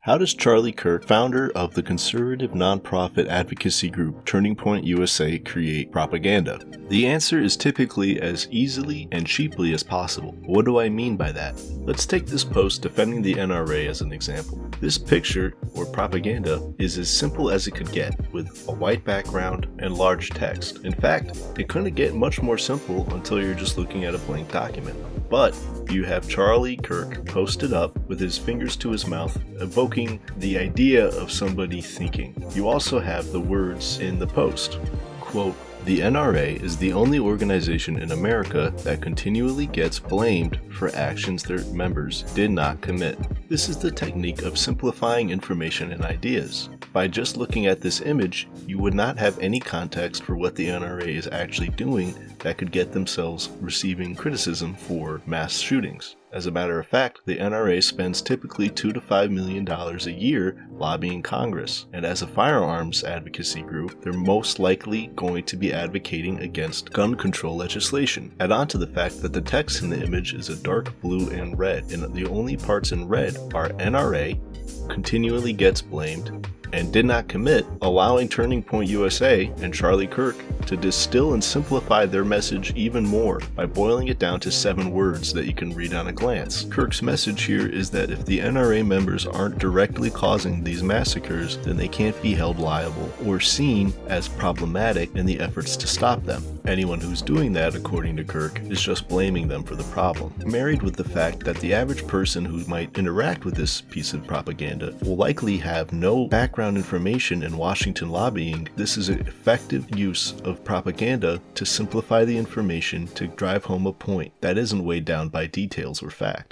How does Charlie Kirk, founder of the conservative nonprofit advocacy group Turning Point USA, create propaganda? The answer is typically as easily and cheaply as possible. What do I mean by that? Let's take this post defending the NRA as an example. This picture, or propaganda, is as simple as it could get, with a white background and large text. In fact, it couldn't get much more simple until you're just looking at a blank document. But you have Charlie Kirk posted up with his fingers to his mouth, evoking the idea of somebody thinking. You also have the words in the post. Quote, "The NRA is the only organization in America that continually gets blamed for actions their members did not commit." This is the technique of simplifying information and ideas. By just looking at this image, you would not have any context for what the NRA is actually doing that could get themselves receiving criticism for mass shootings. As a matter of fact, the NRA spends typically $2 to $5 million a year lobbying Congress, and as a firearms advocacy group, they're most likely going to be advocating against gun control legislation. Add on to the fact that the text in the image is a dark blue and red, and the only parts in red are NRA, continually gets blamed, and did not commit, allowing Turning Point USA and Charlie Kirk to distill and simplify their message even more by boiling it down to 7 words that you can read on a glance. Kirk's message here is that if the NRA members aren't directly causing these massacres, then they can't be held liable or seen as problematic in the efforts to stop them. Anyone who's doing that, according to Kirk, is just blaming them for the problem. Married with the fact that the average person who might interact with this piece of propaganda will likely have no background information in Washington lobbying, this is an effective use of propaganda to simplify the information to drive home a point that isn't weighed down by details or fact.